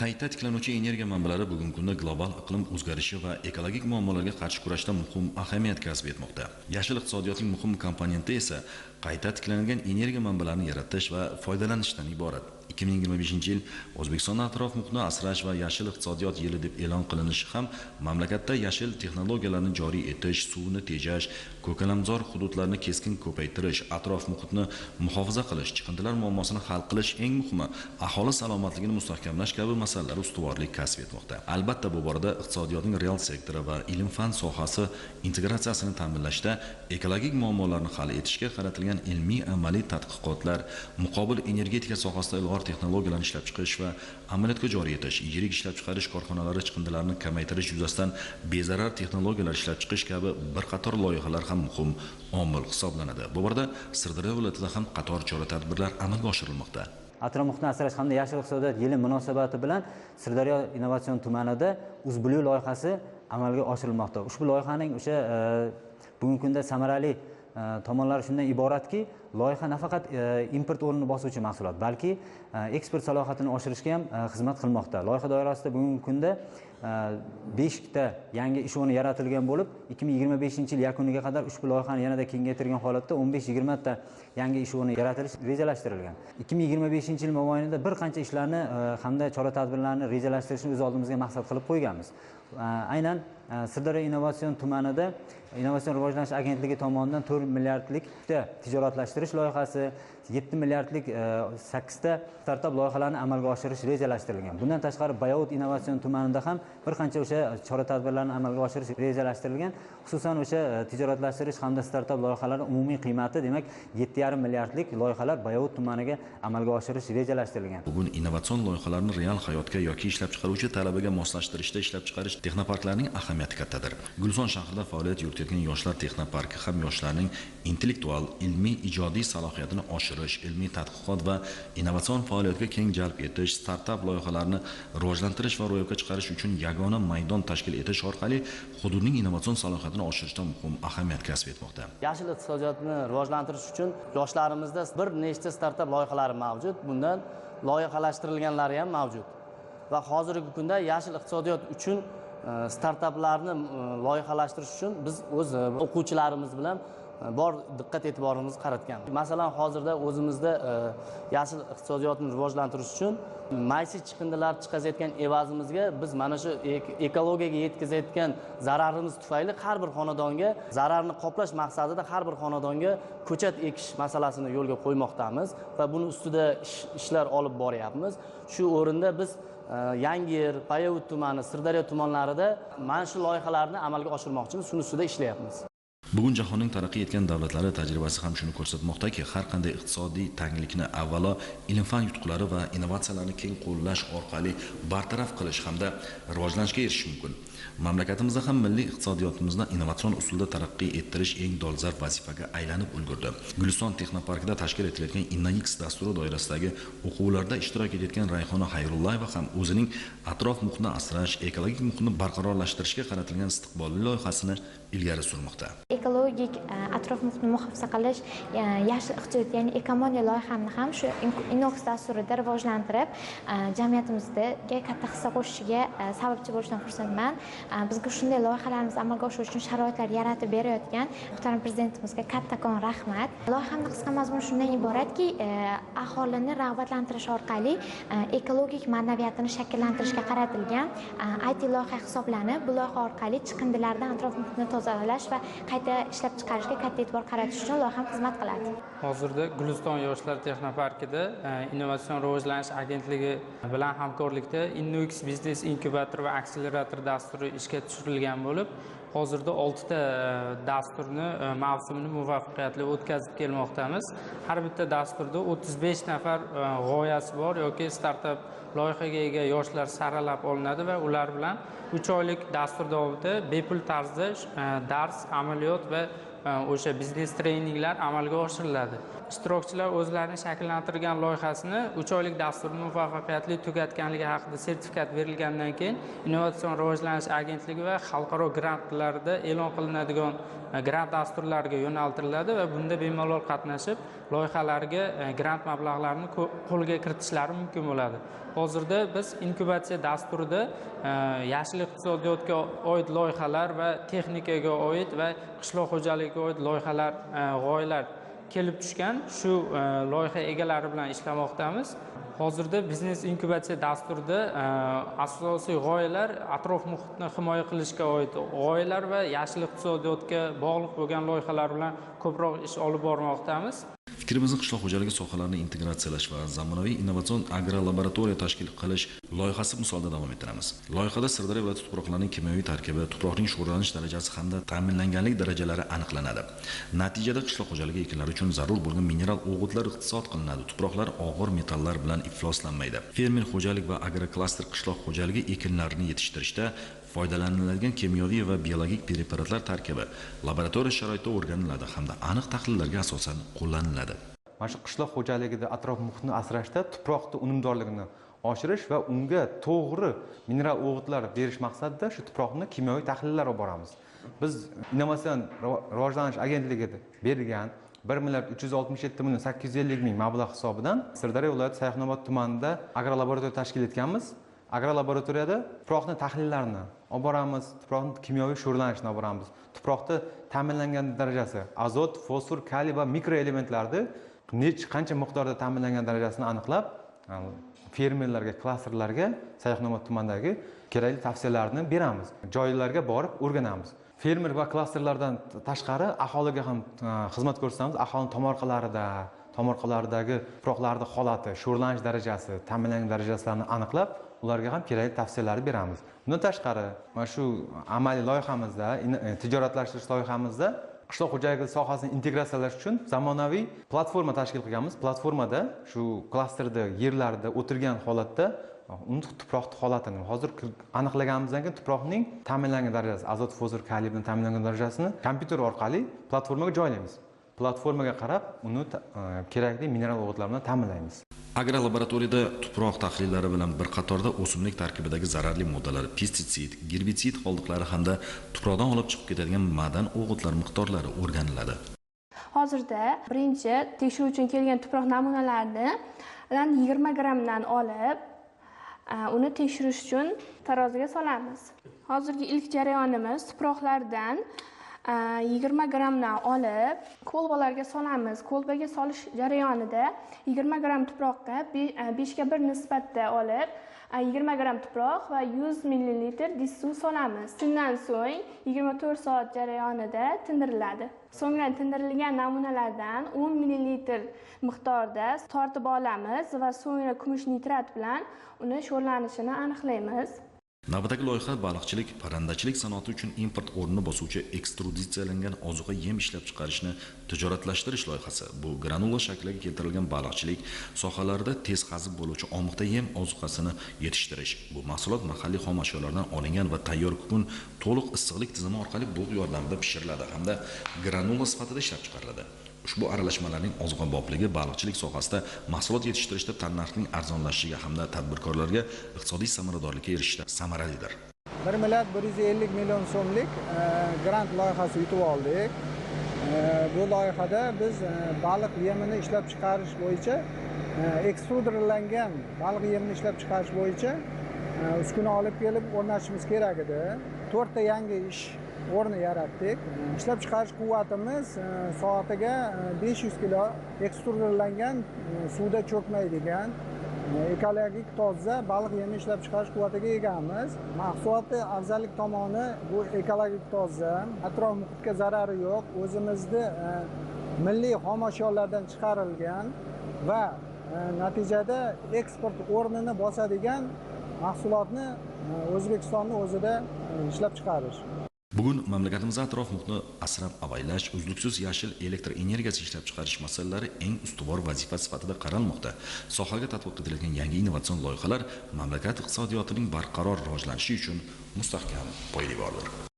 Qayta tiklanuvchi energiya manbalari bugungi kunda global iqlim o'zgarishi va ekologik muammolarga qarshi kurashda muhim ahamiyat kasb etmoqda. Yashil iqtisodiyotning muhim komponenti esa qayta tiklanadigan energiya manbalarini yaratish va foydalanishdan iborat. 2025-yil O'zbekistonda atrof muhitni asrash va yashil iqtisodiyot yili deb e'lon qilinishi ham mamlakatda yashil texnologiyalarni joriy etish, suvni tejash, ko'kalamzor hududlarni keskin ko'paytirish, atrof muhitni muhofaza qilish, chiqindilar muammosini hal qilish, eng muhimi aholi salomatligini mustahkamlash kabi masalalar ustuvorlik kasb etmoqda. Albatta bu borada iqtisodiyotning real sektori va ilm-fan sohasi integratsiyasini ta'minlashda ekologik muammolarni hal etishga qaratilgan ilmiy amaliy tadqiqotlar, muqobil energetika sohasida ilg'or texnologiyalarni ishlab chiqarish va amaliyotga joriy etish, yirik ishlab chiqarish korxonalari chiqindilarni kamaytirish yuzasidan bezarar texnologiyalar ishlab chiqish kabi bir qator loyihalar ham muhim omil hisoblanadi. Bu borada Sirdaryo viloyatida ham qator chora-tadbirlar amalga oshirilmoqda. Atrof muhitni asrash hamda yashil iqtisodiyot yili munosabati bilan Sirdaryo innovatsion tumanida UzBlue loyihasi amalga oshirilmoqda. Ushbu loyihaning o'sha bugungi kunda samarali tomonlari shundan iboratki, loyiha nafaqat import o'rnini bosuvchi mahsulot, balki eksport salohiyatini oshirishga ham xizmat qilmoqda. Loyiha doirasida bugungi kunda 5 ta yangi ish o'rni yaratilgan bo'lib, 2025-yil yakuniga qadar ushbu loyihani yanada kengaytirgan holatda 15-20 ta yangi ish o'rni yaratilish rejalashtirilgan. 2025-yil mobaynida bir qancha ishlarni hamda chora-tadbirlarni rejalashtirishni o'z oldimizga maqsad qilib qo'yganmiz. Aynan Sirdaryo innovatsion tumanida Innovatsion rivojlanish agentligi tomonidan 4 milliardlik tijoratlashtirish loyihasi, 7 milliardlik 8 ta startap loyihalarni amalga oshirish rejalashtirilgan. Bundan tashqari Bayovut innovatsion tumanida ham bir qancha o'sha chora-tadbirlarni amalga oshirish rejalashtirilgan. Xususan o'sha tijoratlashtirish hamda startap loyihalari umumiy qiymati, demak, 7,5 milliardlik loyihalar Bayovut tumaniga amalga oshirish rejalashtirilgan. Bugun innovatsion loyihalarni real hayotga yoki ishlab chiqaruvchi talabaga moslashtirishda ishlab chiqarish texnoparklarining ahamiyati kattadir. Gulson shahrida faoliyat yuritayotgan yoshlar texnoparki ham yoshlarning intellektual, ilmiy, ijodiy salohiyatini oshirish, ilmiy tadqiqot va innovatsion faoliyatga keng jalb etish, startap loyihalarini rivojlantirish va ro'yobga chiqarish uchun yagona maydon tashkil etish orqali hududning innovatsion salohiyatini oshirishda muhim ahamiyat kasb etmoqda. Yashil iqtisodiyotni rivojlantirish uchun yoshlarimizda bir nechta startap loyihalari mavjud. Bundan loyihalashtirilganlari ham mavjud. Va hozirgi kunda yashil iqtisodiyot uchun startaplarni loyihalashtirish uchun biz o'z o'quvchilarimiz bilan bor diqqat e'tiborimizni qaratgan. Masalan, hozirda o'zimizda yashil iqtisodiyotni rivojlantirish uchun maysi chiqindilar chiqazayotgan evazimizga biz mana shu ekologiyaga yetkazayotgan zararimiz tufayli har bir xonadonga zararni qoplash maqsadida har bir xonadonga ko'chat ekish masalasini yo'lga qo'ymoqdamiz va buni ustida ishlar olib boryapmiz. Shu o'rinda biz Yangiyer, Bayovut tumani, Sirdaryo tumanlarida mana shu loyihalarni amalga oshirmoqchimiz, shuni ustida ishlayapmiz. Bugun jahonning taraqqiy etgan davlatlari tajribasi ham shuni ko'rsatmoqdaki, har qanday iqtisodiy tanglikni avvalo ilm-fan yutuqlari va innovatsiyalarni keng qo'llash orqali bartaraf qilish hamda rivojlanishga erishish mumkin. Mamlakatimizda ham milliy iqtisodiyotimizni innovatsion usulda taraqqiy ettirish eng dolzarb vazifaga aylanib ulgurdi. Guliston texnoparkida tashkil etilayotgan InnoX dasturi doirasidagi o'quvlarda ishtirok etayotgan Rayhona Xayrullayeva ham o'zining atrof muhitni asrash, ekologik muhitni barqarorlashtirishga qaratilgan istiqbolli loyihasini ilgari surmoqda. Ekologik atrof muhitni muhofaza qilish, yashil iqtisodiyot, ya'ni ekomoniya loyihamni ham shu InnoX dasturida rivojlantirib, jamiyatimizga katta hissa qo'shishiga sababchi bo'lishdan xursandman. Bizga shunday loyihalarimizni amalga oshirish uchun sharoitlar yaratib berayotgan muhtaram prezidentimizga kattakon rahmat. Loyihamning qisqa mazmuni shundan iboratki, aholini rag'batlantirish orqali ekologik ma'naviyatini shakllantirishga qaratilgan IT loyiha hisoblanib, bu loyiha orqali chiqindilardan atrof muhitni tozalash va qayta ishlab chiqarishga katta e'tibor qaratish uchun loyiham xizmat qiladi. Hozirda Guliston yoshlar texnoparkida Innovatsion rivojlanish agentligi bilan hamkorlikda InnoX biznes inkubator va akselerator dasturi ishga tushirilgan bo'lib, hozirda 6 ta dasturni mavsumini muvaffaqiyatli o'tkazib kelmoqdamiz. Har bitta dasturda 35 nafar g'oyasi bor yoki startap loyihaga ega yoshlar saralab olinadi va ular bilan 3 oylik dastur davomida bepul tarzda dars, amaliyot va o'sha biznes treninglar amalga oshiriladi. Ishtirokchilar o'zlarini shakllantirgan loyihasini 3 oylik dasturni muvaffaqiyatli tugatganligi haqida sertifikat berilgandan keyin Innovatsion rivojlanish agentligi va xalqaro grantlarda e'lon qilinadigan grant dasturlariga yo'naltiriladi va bunda bemalol qatnashib, loyihalarga grant mablag'larini qo'lga kiritishlari mumkin bo'ladi. Hozirda biz inkubatsiya dasturida yashil iqtisodiyotga oid loyihalar va texnikaga oid va qishloq xo'jaligiga oid loyihalar, g'oyalar kelib tushgan shu loyiha egalari bilan ishlamoqdamiz. Hozirda biznes inkubatsiya dasturida asosiy g'oyalar atrof muhitni himoya qilishga oid g'oyalar va yashil iqtisodiyotga bog'liq bo'lgan loyihalar bilan ko'proq ish olib bormoqdamiz. Fikrimizni qishloq xo'jaligi sohalarini integratsiyalash va zamonaviy innovatsion agrolaboratoriya tashkil qilish loyihasi misolida davom ettiramiz. Loyihada Sirdaryo viloyati tuproqlarining kimyoviy tarkibi, tuproqning sho'rlanish darajasi hamda ta'minlanganlik darajalari aniqlanadi. Natijada qishloq xo'jaligi ekinlari uchun zarur bo'lgan mineral o'g'itlar iqtisod qilinadi. Tuproqlar og'ir metallar bilan ifloslanmaydi. Fermer xo'jalik va agroklaster qishloq xo'jaligi ekinlarini yetishtirishda foydalaniladigan kimyoviy va biologik preparatlar tarkibi laboratoriya sharoitida o'rganiladi hamda aniq tahlillarga asosan qo'llaniladi. Mana shu qishloq xo'jaligida atrof muhitni asrashda tuproqni unumdorligini oshirish va unga to'g'ri mineral o'g'itlar berish maqsadida shu tuproqni kimyoviy tahlillar olib boramiz. Biz Innovatsion rivojlanish agentligida bergan 1,367,850,000 mablag' hisobidan Sirdaryo viloyati Sayxunobod tumanida agrolaboratoriya tashkil etganmiz. Agrolaboratoriyada tuproqni tahlillarni olib boramiz, tuproqning kimyoviy sho'rlanishini olib boramiz. Tuproqda ta'minlangan darajasi, azot, fosfor, kaliy va mikroelementlarni qancha miqdorda ta'minlangan darajasini aniqlab, fermerlarga, klasterlarga Sayxunobod tumanidagi kerakli tavsiyalarni beramiz. Joylarga borib o'rganamiz. Fermer va klasterlardan tashqari aholiga ham xizmat ko'rsatamiz. Aholining tomorqalaridagi tuproqlarning holati, sho'rlanish darajasi, ta'minlangan darajalarini aniqlab, ularga ham kerakli tavsiyalarni beramiz. Bundan tashqari, mana shu amaliy loyihamizda, tijoratlashtirish loyihamizda qishloq xo'jaligi sohasini integratsiyalash uchun zamonaviy platforma tashkil qilganmiz. Platformada shu klasterda yerlarda o'tirgan holatda tuproqning holatini hozir aniqlaganimizdan keyin tuproqning ta'minlangan darajasi, azot, fosfor, kaliy bilan ta'minlangan darajasini kompyuter orqali platformaga joylaymiz. Platformaga qarab, uni kerakli mineral o'g'itlar bilan ta'minlaymiz. Agrolaboratoriyada tuproq tahlillari bilan bir qatorda o'simlik tarkibidagi zararli moddalar, pestitsid, gerbitsid qoldiqlari hamda tuproqdan olib chiqib ketadigan ma'dan o'g'itlar miqdorlari o'rganiladi. Hozirda birinchi tekshiruv uchun kelgan tuproq namunalaridan 20 grammdan olib, uni tekshirish uchun taroziga solamiz. Hozirgi ilk jarayonimiz tuproqlardan 20 grammdan olib kolbalarga solamiz. Kolbaga solish jarayonida 20 gramm tuproqqa 5:1 nisbatda olib 20 gramm tuproq va 100 ml suv solamiz. Shundan so'ng 24 soat jarayonida tindiriladi. So'ngra tindirilgan namunalardan 10 ml miqdorda tortib olamiz va so'ngra kumush nitrat bilan uni sho'rlanishini aniqlaymiz. Navbatdagi loyiha baliqchilik, parrandachilik sanoati uchun import o'rnini bosuvchi ekstruditsiyalangan ozuqa yem ishlab chiqarishni tijoratlashtirish loyihasi. Bu granula shakliga keltirilgan baliqchilik sohalarida tez hazm bo'luvchi omiqda yem ozuqasini yetishtirish. Bu mahsulot mahalliy xom ashyolardan olingan va tayyor kukun to'liq issiqlik tizimi orqali bug' yordamida pishiriladi hamda granula sifatida ishlab chiqariladi. Ushbu aralashmalarning oziqonbopligi baliqchilik sohasida mahsulot yetishtirishda tannarxning arzonlashishiga hamda tadbirkorlarga iqtisodiy samaradorlikka erishishda samaralidir. 1,150,000,000 so'mlik grant loyihasi yutib oldik. Bu loyihada biz baliq yemini ishlab chiqarish bo'yicha, ekstruderlangan baliq yemini ishlab chiqarish bo'yicha uskuna olib kelib o'rnatishimiz kerak edi. 4 ta yangi ish o'rni yaratdik. Ishlab chiqarish quvvatimiz soatiga 500 kilo ekstruderlangan, suvda cho'kmaydigan, ekologik toza baliq yemi ishlab chiqarish quvvatiga egamiz. Mahsulotning afzallik tomoni bu ekologik toza, atrof muhitga zarari yo'q, o'zimizning milliy xom ashyolardan chiqarilgan va natijada eksport o'rnini bosadigan mahsulotni O'zbekistonning o'zida ishlab chiqarish. Bugun mamlakatimizda atrof muhitni asrab-avaylash, uzluksiz yashil elektr energiyasi ishlab chiqarish masalalari eng ustuvor vazifa sifatida qaralmoqda. Sohaga tatbiq etilgan yangi innovatsion loyihalar mamlakat iqtisodiyotining barqaror rivojlanishi uchun mustahkam poydevordir.